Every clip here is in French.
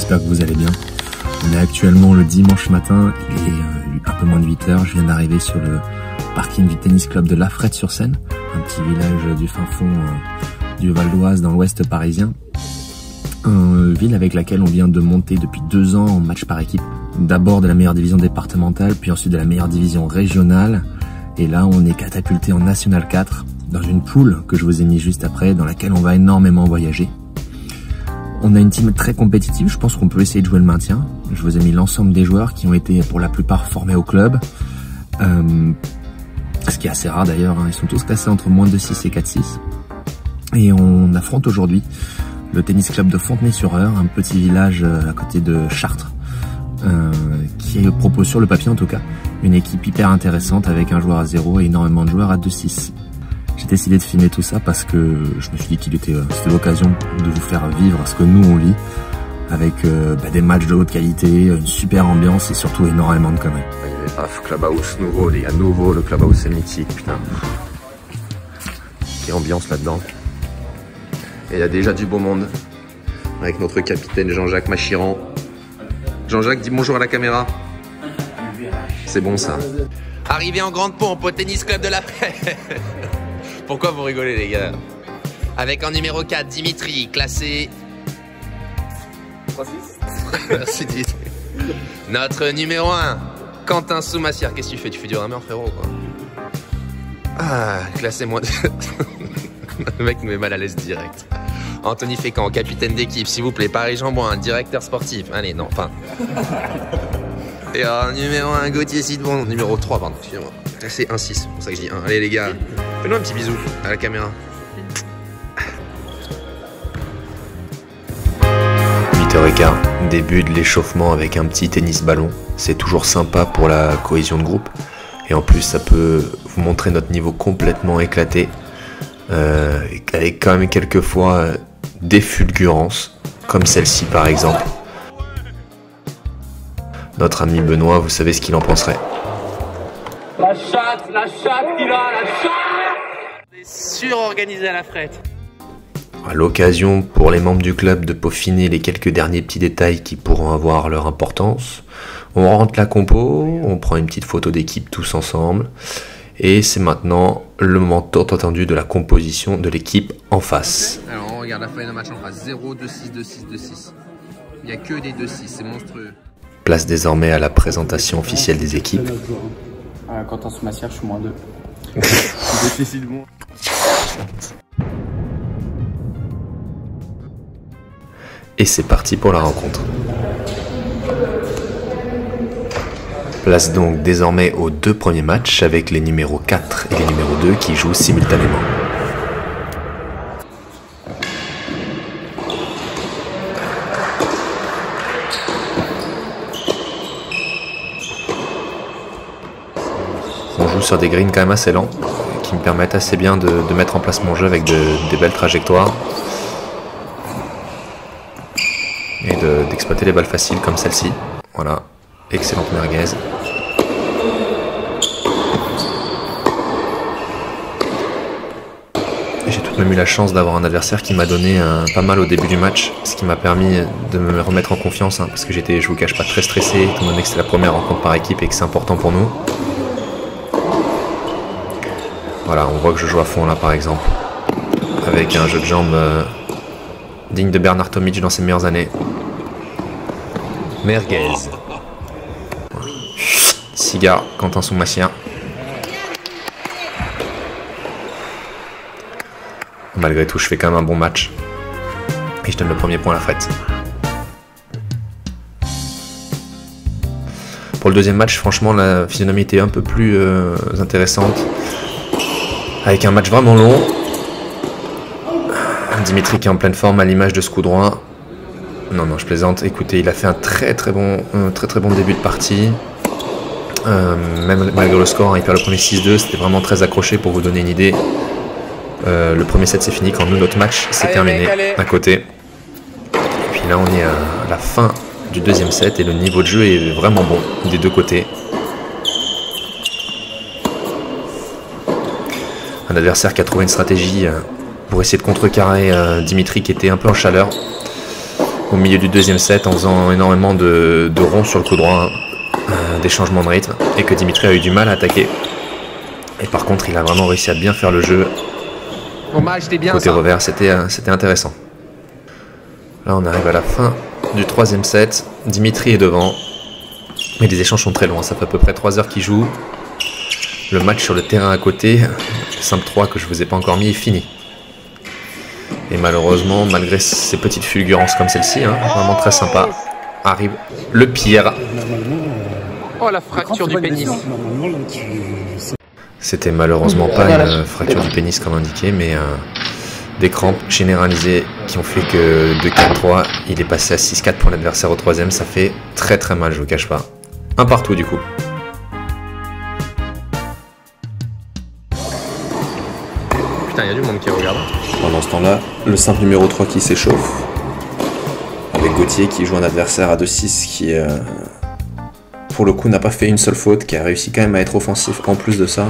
j'espère que vous allez bien. On est actuellement le dimanche matin, il est un peu moins de 8 h. Je viens d'arriver sur le parking du tennis club de Lafrette-sur-Seine, un petit village du fin fond du Val d'Oise dans l'ouest parisien. Une ville avec laquelle on vient de monter depuis 2 ans en match par équipe. D'abord de la meilleure division départementale, puis ensuite de la meilleure division régionale. Et là, on est catapulté en National 4, dans une poule que je vous ai mis juste après, dans laquelle on va énormément voyager. On a une team très compétitive, je pense qu'on peut essayer de jouer le maintien. Je vous ai mis l'ensemble des joueurs qui ont été pour la plupart formés au club. Ce qui est assez rare d'ailleurs, hein. Ils sont tous classés entre moins de 6 et 4-6. Et on affronte aujourd'hui le tennis club de Fontenay-sur-Eure, un petit village à côté de Chartres, qui propose sur le papier en tout cas une équipe hyper intéressante avec un joueur à 0 et énormément de joueurs à 2-6. J'ai décidé de filmer tout ça parce que je me suis dit qu'il était c'était l'occasion de vous faire vivre ce que nous on vit avec des matchs de haute qualité, une super ambiance et surtout énormément de conneries. Paf, Clubhouse nouveau, les gars, nouveau, le Clubhouse c'est mythique, putain. Quelle ambiance là-dedans. Et il y a déjà du beau monde avec notre capitaine Jean-Jacques Machiran. Jean-Jacques, dis bonjour à la caméra. C'est bon ça. Arrivé en grande pompe au tennis club de la Lafrette. Pourquoi vous rigolez les gars? Avec en numéro 4 Dimitri, classé 3-6. Merci Dimitri. Notre numéro 1 Quentin Soumassière. Qu'est-ce que tu fais? Tu fais du rameur frérot quoi. Ah, classé moins. Le mec nous met mal à l'aise direct. Anthony Fécamp, capitaine d'équipe, s'il vous plaît. Paris Jean-Bouin, directeur sportif. Allez, non, enfin. Et alors, numéro 1, Gauthier Sidbon. Numéro 3, pardon, excusez-moi. C'est 1-6, c'est pour ça que je dis 1. Allez, les gars, fais-nous un petit bisou à la caméra. 8h15, début de l'échauffement avec un petit tennis-ballon. C'est toujours sympa pour la cohésion de groupe. Et en plus, ça peut vous montrer notre niveau complètement éclaté. Avec quand même quelques fois des fulgurances, comme celle-ci par exemple. Notre ami Benoît, vous savez ce qu'il en penserait. La chatte qui va, la chatte. Surorganisé à la Lafrette. À l'occasion pour les membres du club de peaufiner les quelques derniers petits détails qui pourront avoir leur importance, on rentre la compo, on prend une petite photo d'équipe tous ensemble. Et c'est maintenant le moment tant attendu de la composition de l'équipe en face. Alors on regarde la feuille de match en face. 0, 2-6, 2-6, 2-6. Il n'y a que des 2-6, c'est monstrueux. Place désormais à la présentation officielle des équipes. Quentin Soumassière, je suis moins 2. Et c'est parti pour la rencontre. Place donc désormais aux 2 premiers matchs avec les numéros 4 et les numéros 2 qui jouent simultanément. On joue sur des greens quand même assez lents qui me permettent assez bien de mettre en place mon jeu avec des belles trajectoires et d'exploiter les balles faciles comme celle-ci. Voilà. Excellente merguez. J'ai tout de même eu la chance d'avoir un adversaire qui m'a donné pas mal au début du match, ce qui m'a permis de me remettre en confiance, hein, parce que j'étais, je vous cache pas, très stressé, étant donné que c'était la première rencontre par équipe et que c'est important pour nous. Voilà, on voit que je joue à fond là par exemple, avec un jeu de jambes digne de Bernard Tomic dans ses meilleures années. Merguez. Cigare, Quentin Soumassière. Malgré tout, je fais quand même un bon match. Et je donne le premier point à la Lafrette. Pour le deuxième match, franchement, la physionomie était un peu plus intéressante. Avec un match vraiment long. Dimitri qui est en pleine forme à l'image de ce coup droit. Non, je plaisante. Écoutez, il a fait un très très bon début de partie. Même malgré le score, il perd le premier 6-2, c'était vraiment très accroché pour vous donner une idée. Le premier set c'est fini, quand nous notre match s'est terminé à côté. Et puis là on est à la fin du deuxième set et le niveau de jeu est vraiment bon des deux côtés. Un adversaire qui a trouvé une stratégie pour essayer de contrecarrer Dimitri qui était un peu en chaleur. au milieu du deuxième set en faisant énormément de ronds sur le coup droit, des changements de rythme, et que Dimitri a eu du mal à attaquer. Et par contre, il a vraiment réussi à bien faire le jeu. Côté revers, c'était intéressant. Là, on arrive à la fin du troisième set. Dimitri est devant, mais les échanges sont très longs. Ça fait à peu près 3 heures qu'il joue. Le match sur le terrain à côté, le simple 3 que je vous ai pas encore mis, est fini. Et malheureusement, malgré ces petites fulgurances comme celle-ci, vraiment très sympa, arrive le pire. Oh, la fracture du pénis. C'était malheureusement pas une fracture du pénis comme indiqué, mais des crampes généralisées qui ont fait que de 4-3, il est passé à 6-4 pour l'adversaire au troisième. Ça fait très très mal, je vous cache pas. Un partout du coup. Putain, il y a du monde qui regarde. Pendant ce temps-là, le simple numéro 3 qui s'échauffe. Avec Gauthier qui joue un adversaire à 2-6 qui, pour le coup, n'a pas fait une seule faute, qui a réussi quand même à être offensif en plus de ça.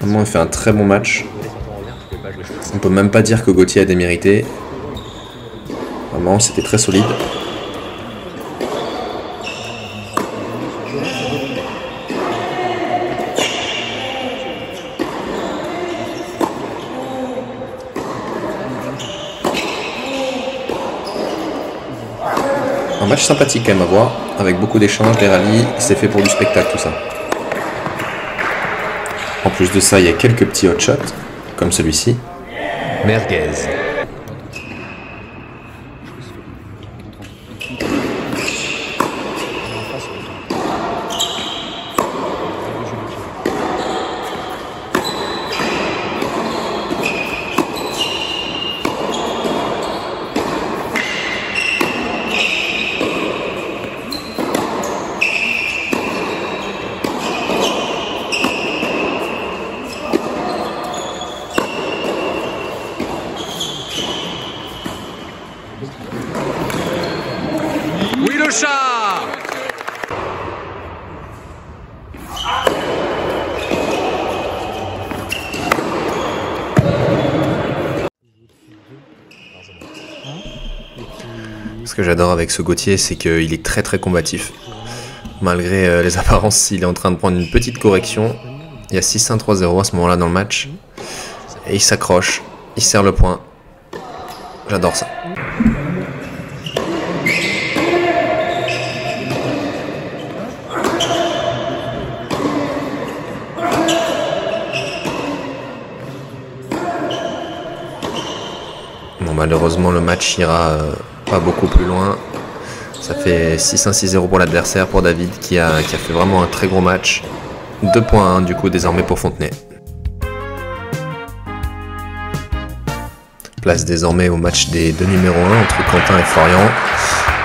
Vraiment, il fait un très bon match. On peut même pas dire que Gauthier a démérité. Vraiment, c'était très solide. Un match sympathique quand même à voir, avec beaucoup d'échanges, des rallyes, c'est fait pour du spectacle tout ça. En plus de ça, il y a quelques petits hot shots, comme celui-ci. Merguez. Oui, le chat. Ce que j'adore avec ce Gauthier, c'est qu'il est très très combatif. Malgré les apparences, il est en train de prendre une petite correction. Il y a 6-1, 3-0 à ce moment-là dans le match. Et il s'accroche, il serre le point. J'adore ça. Bon, malheureusement, le match ira pas beaucoup plus loin. Ça fait 6-1, 6-0 pour l'adversaire, pour David, qui a fait vraiment un très gros match. 2 points, du coup, désormais pour Fontenay. Place désormais au match des deux numéros 1 entre Quentin et Florian.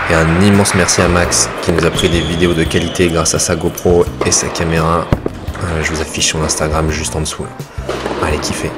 Et un immense merci à Max qui nous a pris des vidéos de qualité grâce à sa GoPro et sa caméra. Je vous affiche son Instagram juste en dessous. Allez, kiffez.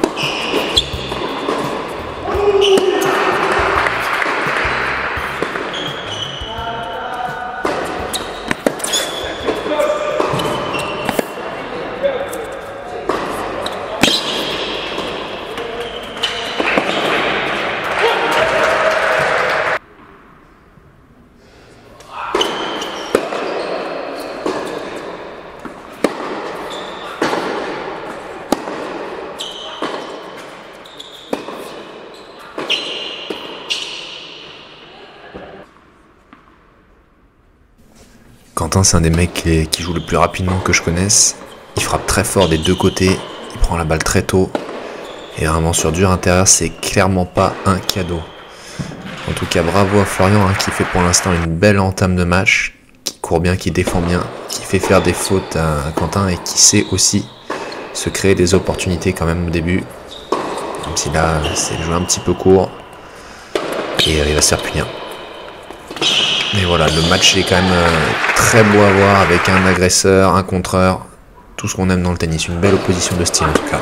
Quentin, c'est un des mecs qui joue le plus rapidement que je connaisse. Il frappe très fort des deux côtés, il prend la balle très tôt. Et vraiment sur dur intérieur, c'est clairement pas un cadeau. En tout cas, bravo à Florian qui fait pour l'instant une belle entame de match, qui court bien, qui défend bien, qui fait faire des fautes à Quentin et qui sait aussi se créer des opportunités quand même au début. Même si là, c'est le jeu un petit peu court. Et il va se faire punir. Mais voilà, le match est quand même très beau à voir avec un agresseur, un contreur, tout ce qu'on aime dans le tennis. Une belle opposition de style en tout cas.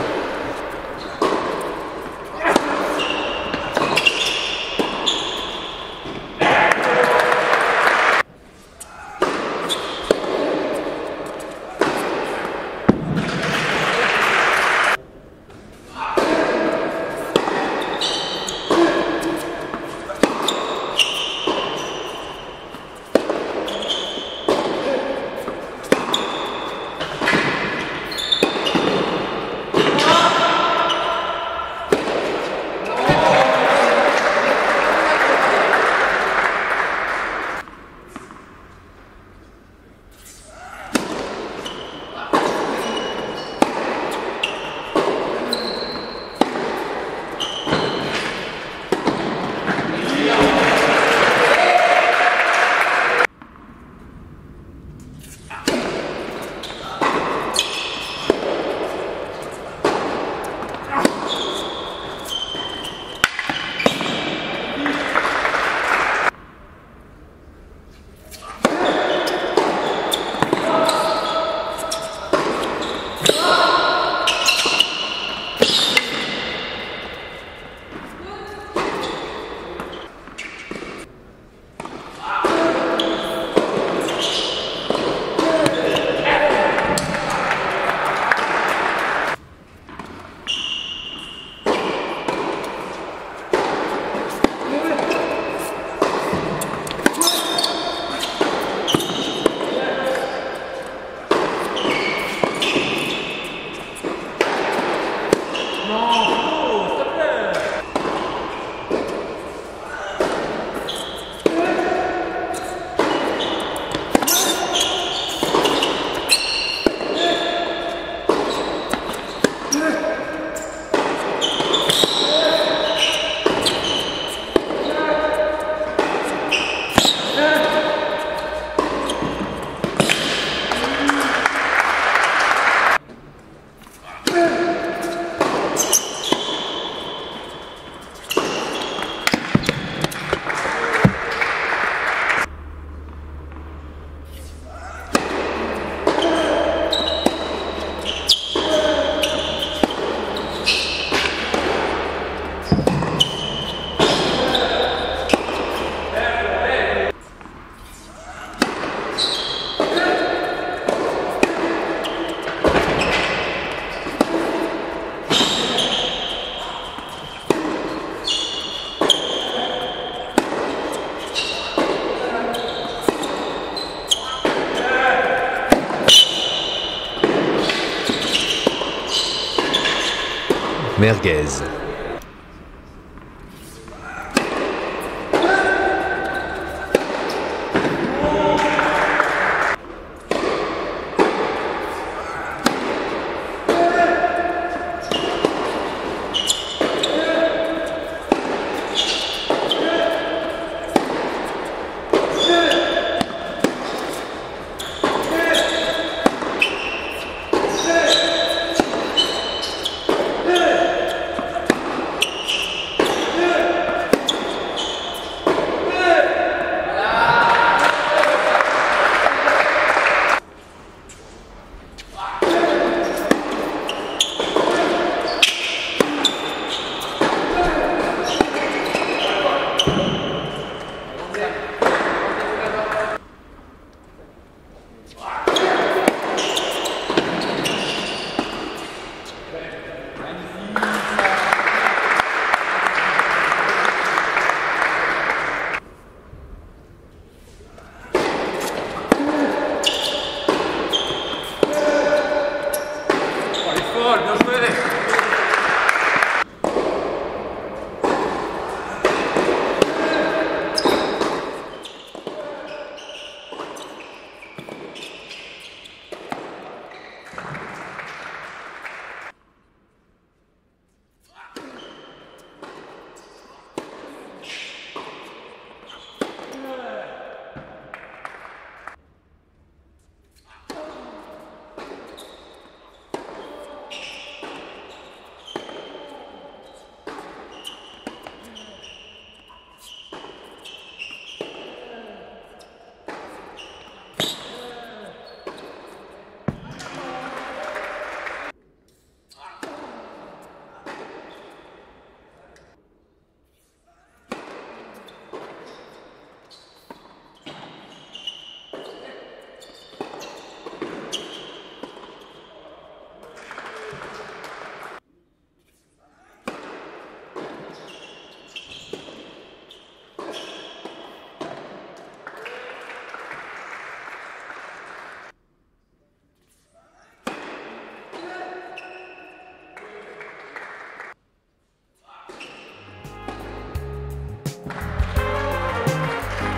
Merguez.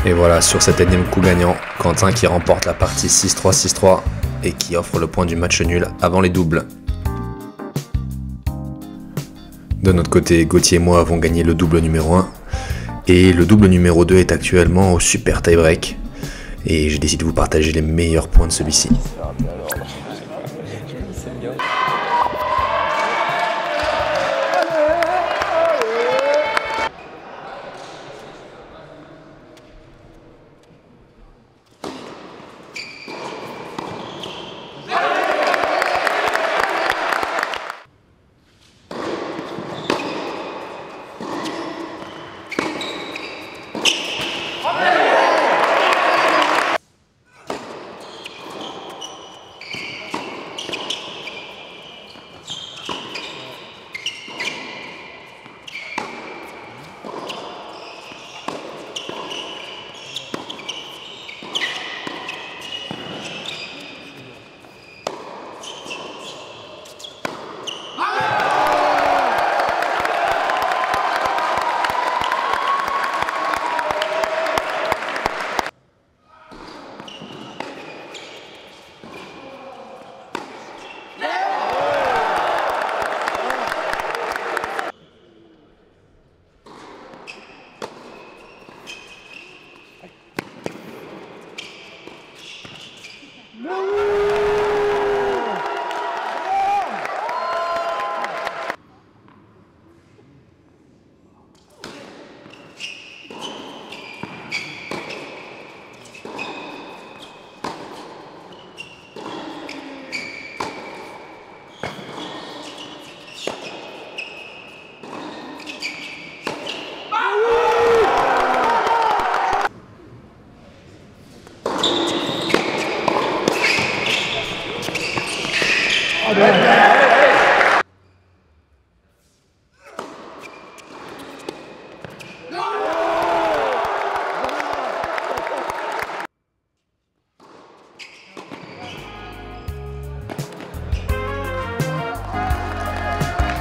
Et voilà, sur cet énième coup gagnant, Quentin qui remporte la partie 6-3, 6-3 et qui offre le point du match nul avant les doubles. De notre côté, Gauthier et moi avons gagné le double numéro 1 et le double numéro 2 est actuellement au super tie-break et j'ai décidé de vous partager les meilleurs points de celui-ci.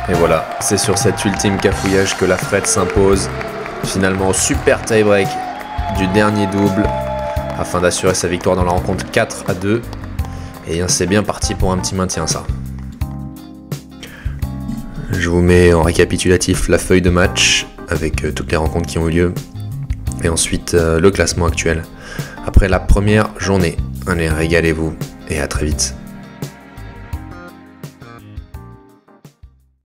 Et voilà, c'est sur cet ultime cafouillage que Lafrette s'impose. Finalement, super tie-break du dernier double afin d'assurer sa victoire dans la rencontre 4-2. Et c'est bien parti pour un petit maintien ça. Je vous mets en récapitulatif la feuille de match avec toutes les rencontres qui ont eu lieu. Et ensuite le classement actuel après la première journée. Allez, régalez-vous et à très vite.